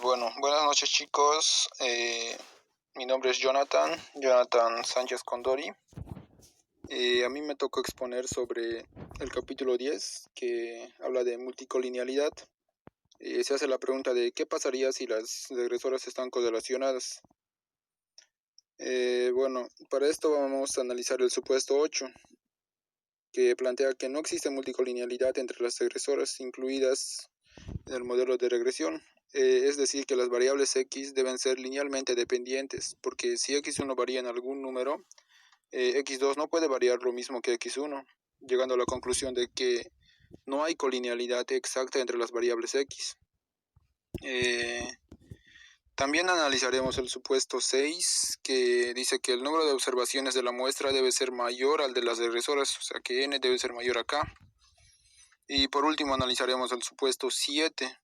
Buenas noches chicos. Mi nombre es Jonathan Sánchez Condori. A mí me tocó exponer sobre el capítulo 10 que habla de multicolinealidad. Se hace la pregunta de qué pasaría si las regresoras están correlacionadas. Para esto vamos a analizar el supuesto 8, que plantea que no existe multicolinealidad entre las regresoras incluidas en el modelo de regresión. Es decir, que las variables x deben ser linealmente dependientes, porque si x1 varía en algún número, x2 no puede variar lo mismo que x1, llegando a la conclusión de que no hay colinealidad exacta entre las variables x. También analizaremos el supuesto 6, que dice que el número de observaciones de la muestra debe ser mayor al de las regresoras, o sea que n debe ser mayor a k. Y por último analizaremos el supuesto 7,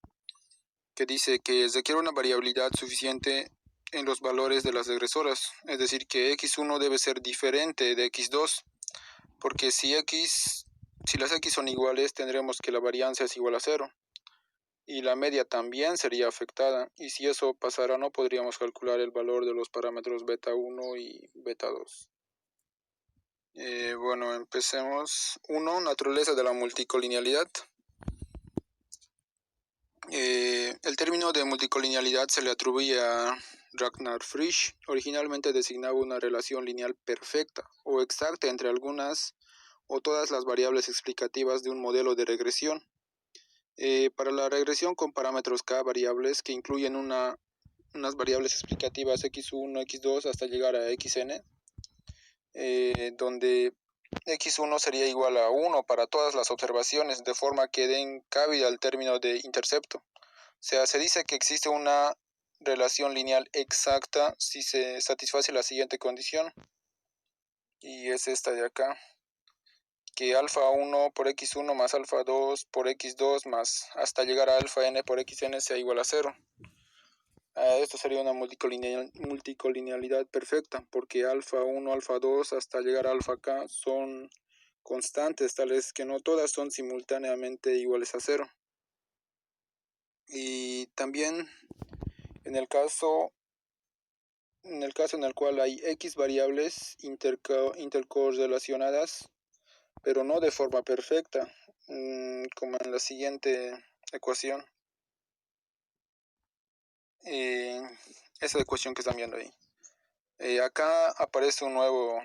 que dice que requiere una variabilidad suficiente en los valores de las regresoras, es decir, que x1 debe ser diferente de x2, porque si las x son iguales, tendremos que la varianza es igual a 0, y la media también sería afectada, y si eso pasara no podríamos calcular el valor de los parámetros beta 1 y beta 2. Empecemos. 1. Naturaleza de la multicolinealidad. El término de multicolinealidad se le atribuye a Ragnar Frisch. Originalmente designaba una relación lineal perfecta o exacta entre algunas o todas las variables explicativas de un modelo de regresión. Para la regresión con parámetros k variables que incluyen unas variables explicativas x1, x2 hasta llegar a xn, donde x1 sería igual a 1 para todas las observaciones, de forma que den cabida al término de intercepto. O sea, se dice que existe una relación lineal exacta si se satisface la siguiente condición, y es esta de acá, que alfa 1 por x1 más alfa 2 por x2 más hasta llegar a alfa n por xn sea igual a 0. Esto sería una multicolinealidad perfecta, porque alfa 1, alfa 2 hasta llegar a alfa k son constantes, tales que no todas son simultáneamente iguales a 0. Y también en el caso en el cual hay x variables intercorrelacionadas, pero no de forma perfecta, como en la siguiente ecuación. Esa ecuación que están viendo ahí. Acá aparece un nuevo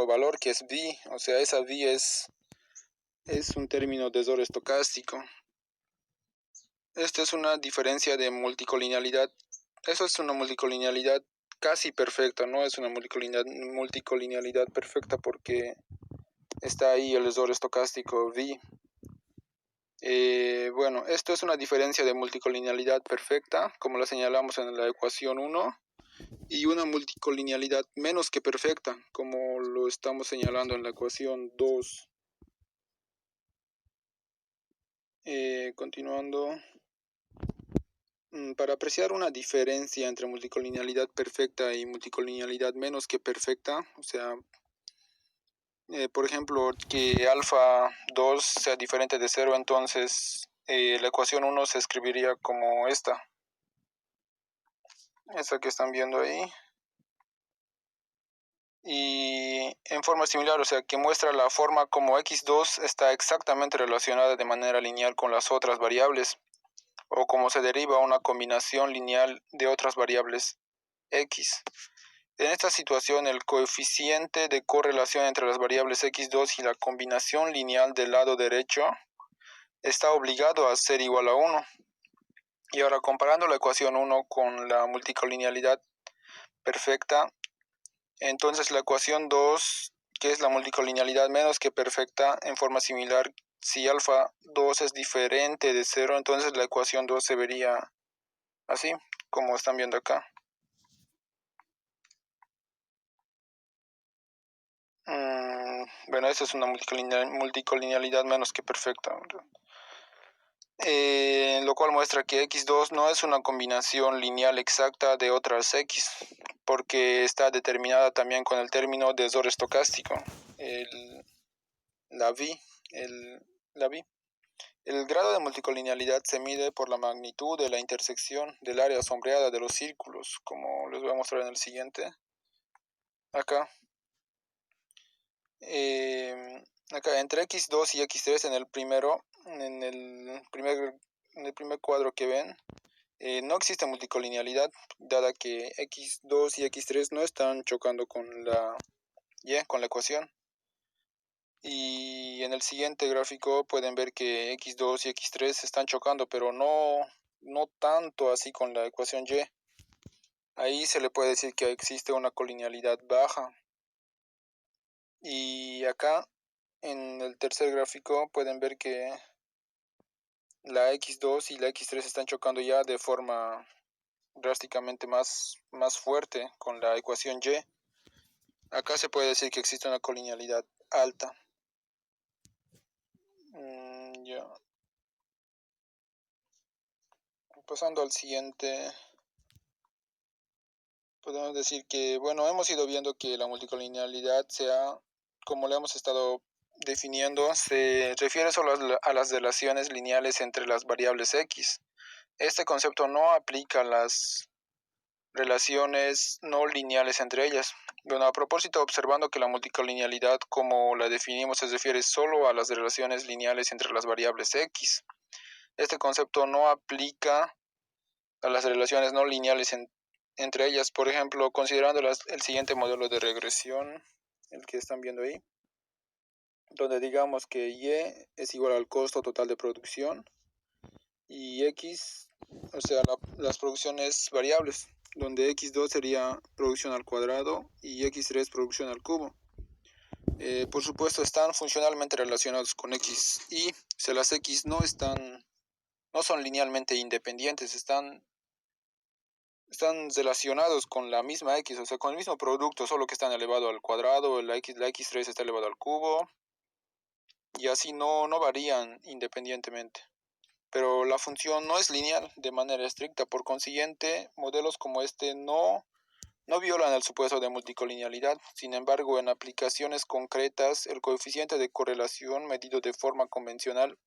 valor que es v, o sea, esa v es un término de desorden estocástico. Esto es una diferencia de multicolinealidad. Eso es una multicolinealidad casi perfecta, no es una multicolinealidad perfecta porque está ahí el desorden estocástico v. Esto es una diferencia de multicolinealidad perfecta, como la señalamos en la ecuación 1, y una multicolinealidad menos que perfecta, como lo estamos señalando en la ecuación 2. Continuando. Para apreciar una diferencia entre multicolinealidad perfecta y multicolinealidad menos que perfecta, o sea, por ejemplo, que alfa 2 sea diferente de 0, entonces la ecuación 1 se escribiría como esta que están viendo ahí. Y en forma similar, o sea, que muestra la forma como x2 está exactamente relacionada de manera lineal con las otras variables, o como se deriva una combinación lineal de otras variables x. En esta situación, el coeficiente de correlación entre las variables x2 y la combinación lineal del lado derecho está obligado a ser igual a 1. Y ahora, comparando la ecuación 1 con la multicolinealidad perfecta, entonces la ecuación 2, que es la multicolinealidad menos que perfecta, en forma similar, si alfa 2 es diferente de 0, entonces la ecuación 2 se vería así, como están viendo acá. Esa es una multicolinealidad menos que perfecta, lo cual muestra que x2 no es una combinación lineal exacta de otras x, porque está determinada también con el término de desorden estocástico, la v. El grado de multicolinealidad se mide por la magnitud de la intersección del área sombreada de los círculos, como les voy a mostrar en el siguiente. Acá. Acá entre x2 y x3 en el primer cuadro que ven, no existe multicolinealidad, dada que x2 y x3 no están chocando con la ecuación. Y en el siguiente gráfico pueden ver que x2 y x3 están chocando, pero no tanto así con la ecuación y. Ahí se le puede decir que existe una colinealidad baja. Y acá en el tercer gráfico pueden ver que la x2 y la x3 están chocando ya de forma drásticamente más fuerte con la ecuación y. Acá se puede decir que existe una colinealidad alta. Ya. Pasando al siguiente, podemos decir que, bueno, hemos ido viendo que la multicolinealidad como lo hemos estado definiendo, se refiere solo a las relaciones lineales entre las variables x. Este concepto no aplica a las relaciones no lineales entre ellas. Bueno, a propósito, observando que la multicolinealidad, como la definimos, se refiere solo a las relaciones lineales entre las variables x. Este concepto no aplica a las relaciones no lineales entre ellas. Por ejemplo, considerando el siguiente modelo de regresión, el que están viendo ahí, donde digamos que y es igual al costo total de producción y x, o sea, las producciones variables, donde x2 sería producción al cuadrado y x3 producción al cubo. Por supuesto, están funcionalmente relacionados con x y, o sea, las x no son linealmente independientes, están relacionados con la misma x, o sea, con el mismo producto, solo que están elevado al cuadrado, la x3 está elevado al cubo, y así no varían independientemente. Pero la función no es lineal de manera estricta, por consiguiente, modelos como este no violan el supuesto de multicolinealidad. Sin embargo, en aplicaciones concretas, el coeficiente de correlación medido de forma convencional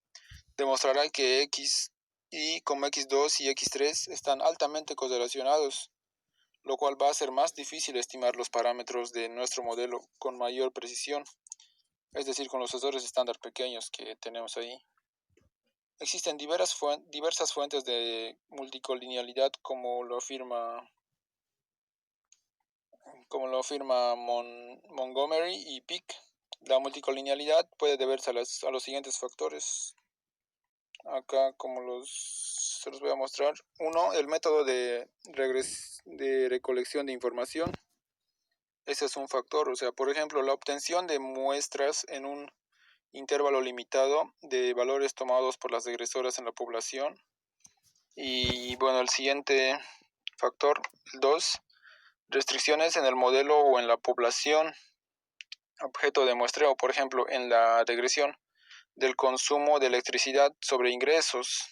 demostrará que x y como x2 y x3 están altamente correlacionados, lo cual va a ser más difícil estimar los parámetros de nuestro modelo con mayor precisión, es decir, con los errores estándar pequeños que tenemos ahí. Existen diversas fuentes de multicolinealidad, como lo afirma Montgomery y Peck. La multicolinealidad puede deberse a los siguientes factores. Acá se los voy a mostrar. Uno, el método de recolección de información. Ese es un factor, o sea, por ejemplo, la obtención de muestras en un intervalo limitado de valores tomados por las regresoras en la población. Y bueno, el siguiente factor, 2, restricciones en el modelo o en la población objeto de muestreo, por ejemplo, en la regresión del consumo de electricidad sobre ingresos,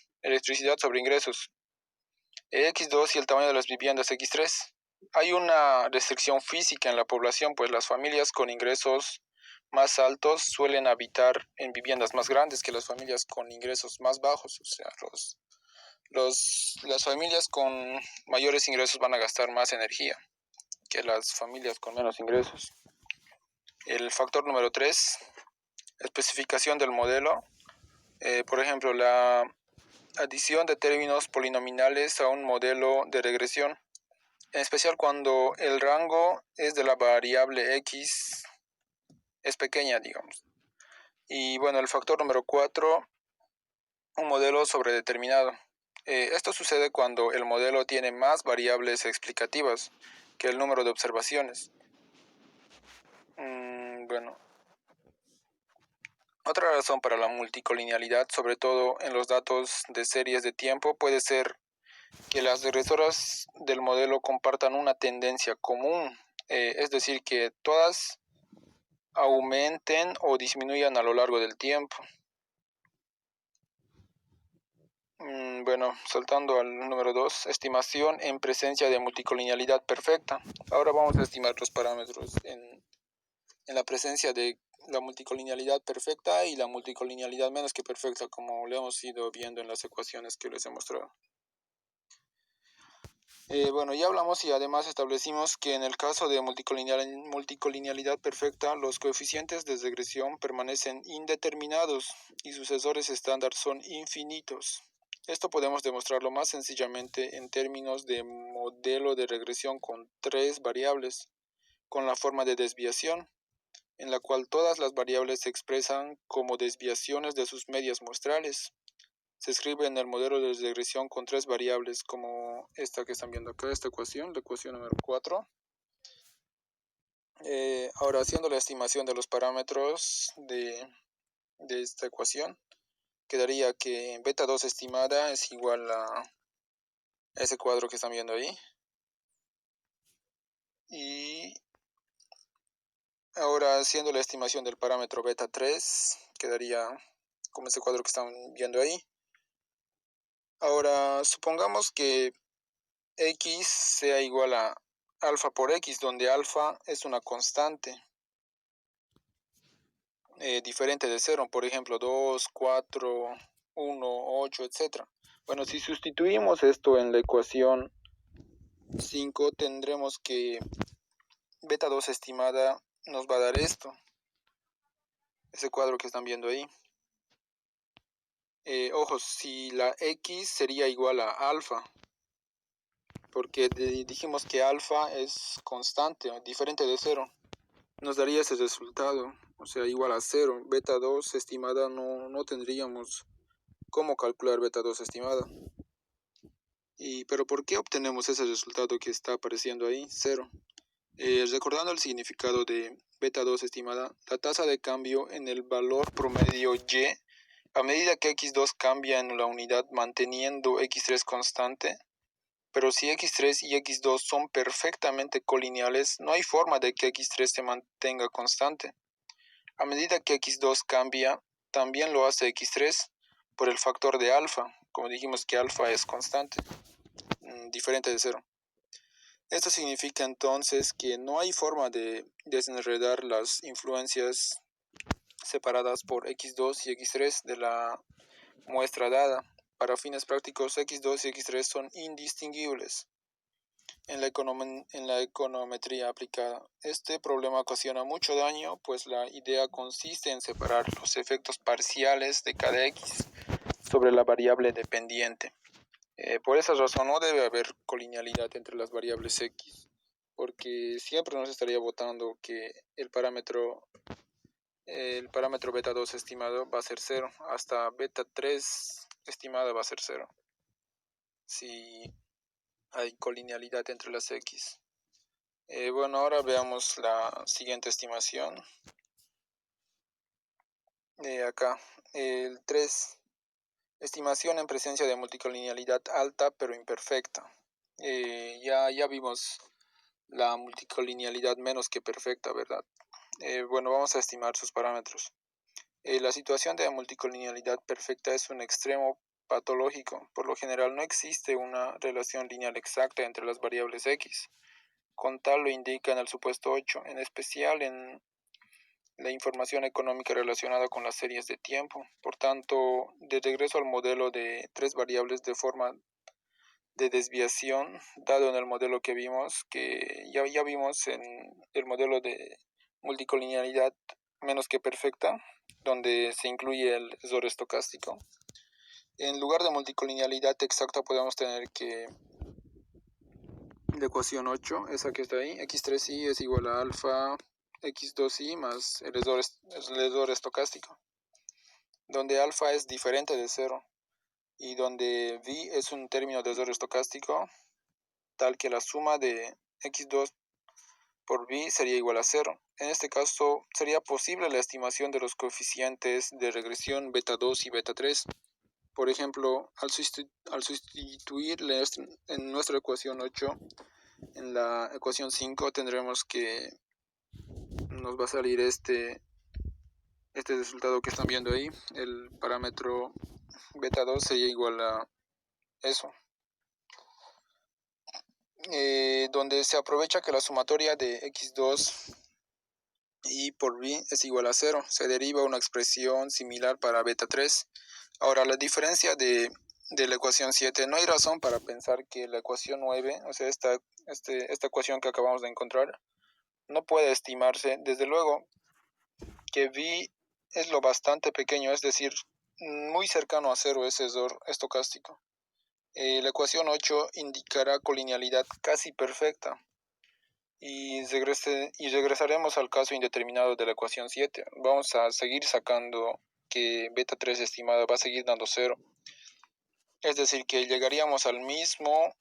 x2 y el tamaño de las viviendas x3. Hay una restricción física en la población, pues las familias con ingresos más altos suelen habitar en viviendas más grandes que las familias con ingresos más bajos. O sea, las familias con mayores ingresos van a gastar más energía que las familias con menos ingresos. El factor número 3, especificación del modelo. Por ejemplo, la adición de términos polinomiales a un modelo de regresión, en especial cuando el rango es de la variable x es pequeña, digamos. Y bueno, el factor número 4, un modelo sobredeterminado. Esto sucede cuando el modelo tiene más variables explicativas que el número de observaciones. Bueno, otra razón para la multicolinealidad, sobre todo en los datos de series de tiempo, puede ser que las regresoras del modelo compartan una tendencia común, es decir, que todas aumenten o disminuyan a lo largo del tiempo. Bueno, saltando al número 2, estimación en presencia de multicolinealidad perfecta. Ahora vamos a estimar los parámetros en la presencia de la multicolinealidad perfecta y la multicolinealidad menos que perfecta, como lo hemos ido viendo en las ecuaciones que les he mostrado. Bueno, ya hablamos y además establecimos que en el caso de multicolinealidad perfecta, los coeficientes de regresión permanecen indeterminados y sucesores estándar son infinitos. Esto podemos demostrarlo más sencillamente en términos de modelo de regresión con 3 variables, con la forma de desviación, en la cual todas las variables se expresan como desviaciones de sus medias muestrales. Se escribe en el modelo de regresión con 3 variables, como esta que están viendo acá, esta ecuación, la ecuación número 4. Ahora, haciendo la estimación de los parámetros de esta ecuación, quedaría que beta 2 estimada es igual a ese cuadro que están viendo ahí. Y ahora, haciendo la estimación del parámetro beta 3, quedaría como este cuadro que están viendo ahí. Ahora, supongamos que x sea igual a alfa por x, donde alfa es una constante diferente de 0, por ejemplo 2, 4, 1, 8, etc. Bueno, si sustituimos esto en la ecuación 5, tendremos que beta 2 estimada nos va a dar esto, ese cuadro que están viendo ahí. Ojo, si la x sería igual a alfa, porque dijimos que alfa es constante, diferente de 0, nos daría ese resultado, o sea, igual a 0. Beta 2 estimada no tendríamos cómo calcular beta 2 estimada. Pero ¿por qué obtenemos ese resultado que está apareciendo ahí? 0. Recordando el significado de beta 2 estimada, la tasa de cambio en el valor promedio y, a medida que x2 cambia en la unidad manteniendo x3 constante, pero si x3 y x2 son perfectamente colineales, no hay forma de que x3 se mantenga constante. A medida que x2 cambia, también lo hace x3 por el factor de alfa, como dijimos que alfa es constante, diferente de 0. Esto significa entonces que no hay forma de desenredar las influencias separadas por x2 y x3 de la muestra dada. Para fines prácticos, x2 y x3 son indistinguibles en la econometría aplicada. Este problema ocasiona mucho daño, pues la idea consiste en separar los efectos parciales de cada x sobre la variable dependiente. Por esa razón no debe haber colinealidad entre las variables x, porque siempre nos estaría botando que el parámetro beta 2 estimado va a ser 0, hasta beta 3 estimada va a ser 0, si hay colinealidad entre las x. Bueno, ahora veamos la siguiente estimación. Acá, el 3. Estimación en presencia de multicolinealidad alta pero imperfecta. Ya vimos la multicolinealidad menos que perfecta, ¿verdad? Bueno, vamos a estimar sus parámetros. La situación de multicolinealidad perfecta es un extremo patológico. Por lo general no existe una relación lineal exacta entre las variables x. Con tal lo indica en el supuesto 8, en especial en la información económica relacionada con las series de tiempo. Por tanto, de regreso al modelo de 3 variables de forma de desviación, dado en el modelo que vimos, que ya vimos en el modelo de multicolinealidad menos que perfecta, donde se incluye el error estocástico. En lugar de multicolinealidad exacta podemos tener que la ecuación 8, esa que está ahí, x3y es igual a alfa x2y más el error estocástico, donde alfa es diferente de 0 y donde v es un término de error estocástico, tal que la suma de x2 por v sería igual a 0. En este caso, sería posible la estimación de los coeficientes de regresión beta 2 y beta 3. Por ejemplo, al sustituir en nuestra ecuación 8, en la ecuación 5 tendremos que nos va a salir este resultado que están viendo ahí. El parámetro beta 2 sería igual a eso. Donde se aprovecha que la sumatoria de x2 y por b es igual a 0. Se deriva una expresión similar para beta 3. Ahora, la diferencia de la ecuación 7, no hay razón para pensar que la ecuación 9, o sea, esta ecuación que acabamos de encontrar, no puede estimarse. Desde luego que v es lo bastante pequeño, es decir, muy cercano a 0 ese error estocástico. La ecuación 8 indicará colinealidad casi perfecta. Y regresaremos al caso indeterminado de la ecuación 7. Vamos a seguir sacando que beta 3 estimada va a seguir dando 0. Es decir, que llegaríamos al mismo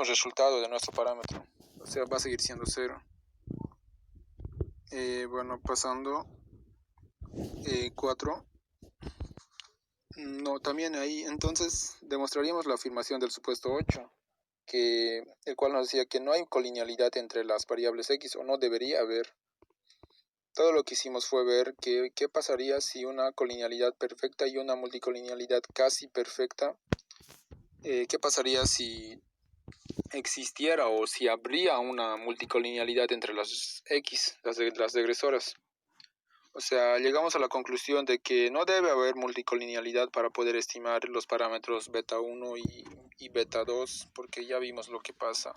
resultado de nuestro parámetro. O sea, va a seguir siendo 0. Bueno, pasando 4. No, también ahí, entonces, demostraríamos la afirmación del supuesto 8. El cual nos decía que no hay colinealidad entre las variables x, o no debería haber. Todo lo que hicimos fue ver qué pasaría si una colinealidad perfecta y una multicolinealidad casi perfecta, qué pasaría si existiera o si habría una multicolinealidad entre las x, las regresoras. O sea, llegamos a la conclusión de que no debe haber multicolinealidad para poder estimar los parámetros beta 1 y beta 2, porque ya vimos lo que pasa.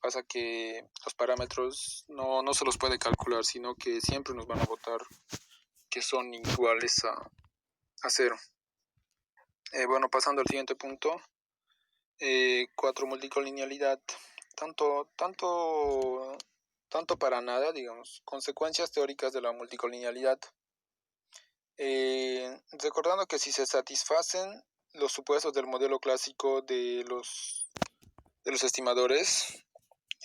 Pasa que los parámetros no se los puede calcular, sino que siempre nos van a botar que son iguales a 0. Bueno, pasando al siguiente punto. 4. Multicolinealidad. Tanto para nada, digamos. Consecuencias teóricas de la multicolinealidad. Recordando que si se satisfacen los supuestos del modelo clásico de los estimadores,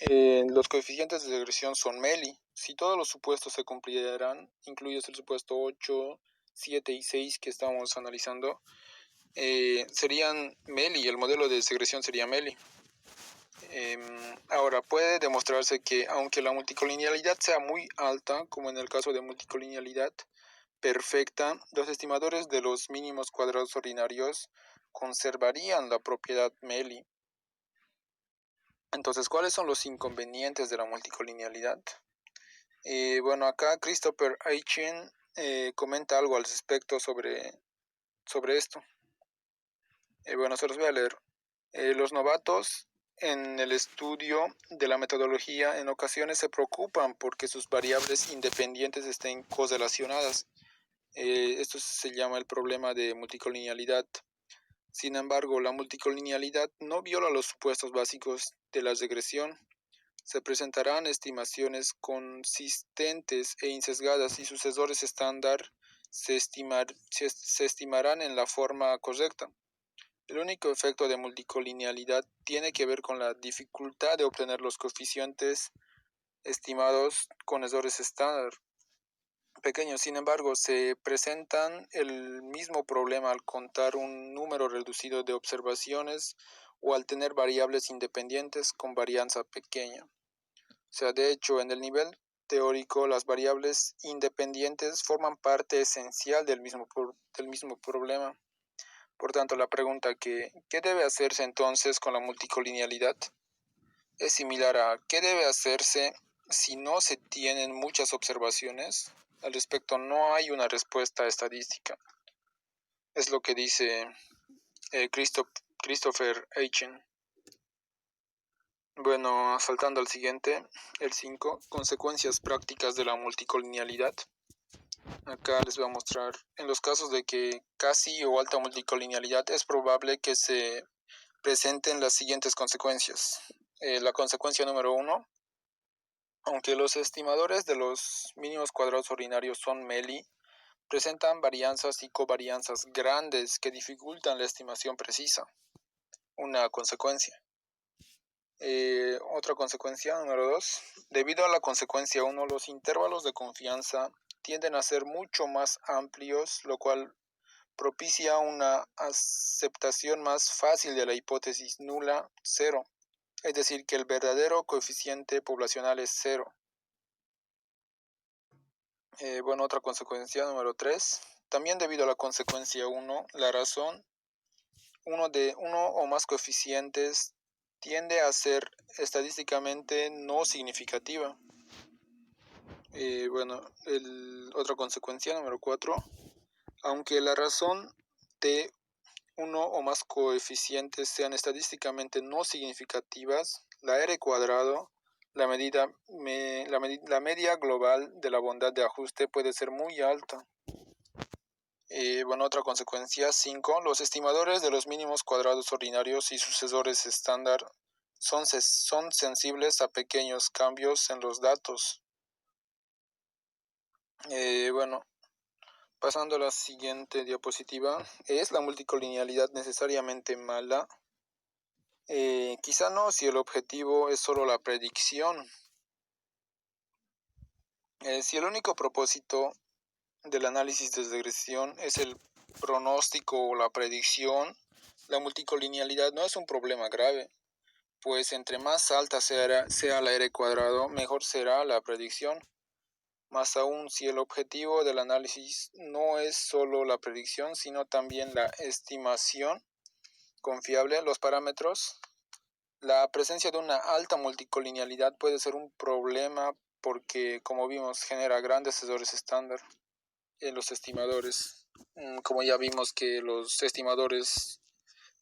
los coeficientes de regresión son Meli. Si todos los supuestos se cumplieran, incluidos el supuesto 8, 7 y 6 que estamos analizando, serían Meli, el modelo de regresión sería Meli. Ahora, puede demostrarse que aunque la multicolinealidad sea muy alta, como en el caso de multicolinealidad perfecta, los estimadores de los mínimos cuadrados ordinarios conservarían la propiedad Meli. Entonces, ¿cuáles son los inconvenientes de la multicolinealidad? Bueno, acá Christopher Hitchens comenta algo al respecto sobre esto. Bueno, se los voy a leer. Los novatos en el estudio de la metodología en ocasiones se preocupan porque sus variables independientes estén correlacionadas. Esto se llama el problema de multicolinealidad. Sin embargo, la multicolinealidad no viola los supuestos básicos de la regresión. Se presentarán estimaciones consistentes e insesgadas y sus errores estándar se estimarán en la forma correcta. El único efecto de multicolinealidad tiene que ver con la dificultad de obtener los coeficientes estimados con errores estándar pequeños. Sin embargo, se presentan el mismo problema al contar un número reducido de observaciones o al tener variables independientes con varianza pequeña. O sea, de hecho, en el nivel teórico, las variables independientes forman parte esencial del mismo problema. Por tanto, la pregunta ¿qué debe hacerse entonces con la multicolinealidad? Es similar a ¿qué debe hacerse si no se tienen muchas observaciones? Al respecto, no hay una respuesta estadística. Es lo que dice Christopher Hitchens. Bueno, saltando al siguiente, el 5, consecuencias prácticas de la multicolinealidad. Acá les voy a mostrar, en los casos de que casi o alta multicolinealidad es probable que se presenten las siguientes consecuencias. La consecuencia número 1, aunque los estimadores de los mínimos cuadrados ordinarios son Meli, presentan varianzas y covarianzas grandes que dificultan la estimación precisa. Una consecuencia. Otra consecuencia, número 2. Debido a la consecuencia 1, los intervalos de confianza tienden a ser mucho más amplios, lo cual propicia una aceptación más fácil de la hipótesis nula 0, es decir, que el verdadero coeficiente poblacional es 0. Bueno, otra consecuencia, número 3. También debido a la consecuencia 1, la razón, uno o más coeficientes tiende a ser estadísticamente no significativa. Otra consecuencia, número 4. Aunque la razón de uno o más coeficientes sean estadísticamente no significativas, la R cuadrado, la media global de la bondad de ajuste puede ser muy alta. Otra consecuencia, 5. Los estimadores de los mínimos cuadrados ordinarios y sucesores estándar son sensibles a pequeños cambios en los datos. Pasando a la siguiente diapositiva, ¿es la multicolinealidad necesariamente mala? Quizá no, si el objetivo es solo la predicción. Si el único propósito del análisis de regresión es el pronóstico o la predicción, la multicolinealidad no es un problema grave, pues entre más alta sea la R cuadrado, mejor será la predicción. Más aún, si el objetivo del análisis no es solo la predicción, sino también la estimación confiable de los parámetros, la presencia de una alta multicolinealidad puede ser un problema porque, como vimos, genera grandes errores estándar en los estimadores. Como ya vimos que los estimadores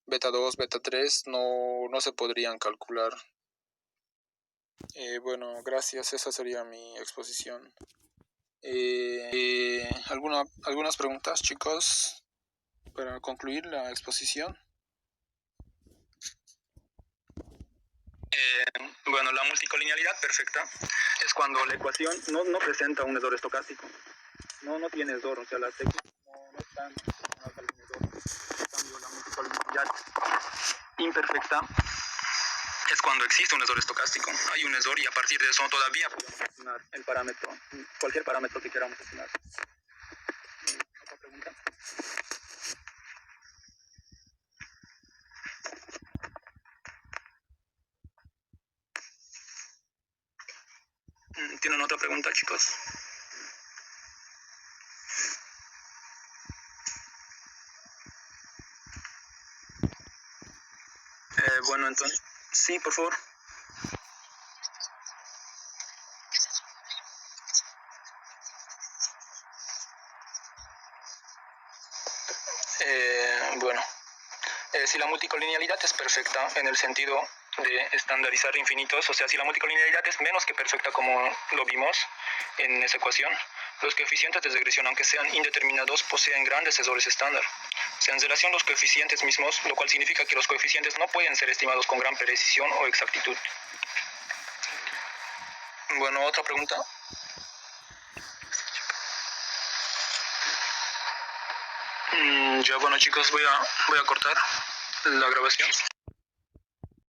beta 2, beta 3 no se podrían calcular. Gracias, esa sería mi exposición. ¿Algunas preguntas, chicos, para concluir la exposición? La multicolinealidad perfecta es cuando la ecuación no presenta un error estocástico. No tiene error, o sea, las X no están relacionadas a algún error. En cambio, la multicolinealidad imperfecta es cuando existe un error estocástico. Hay un error y a partir de eso todavía podemos estimar el parámetro, cualquier parámetro que queramos estimar. ¿Otra pregunta? ¿Tienen otra pregunta, chicos? Entonces, sí, por favor. Si la multicolinealidad es perfecta en el sentido de estandarizar infinitos, o sea, si la multicolinealidad es menos que perfecta como lo vimos en esa ecuación, los coeficientes de regresión, aunque sean indeterminados, poseen grandes errores estándar. O sea, en relación a los coeficientes mismos, lo cual significa que los coeficientes no pueden ser estimados con gran precisión o exactitud. ¿Otra pregunta? Chicos, voy a cortar la grabación.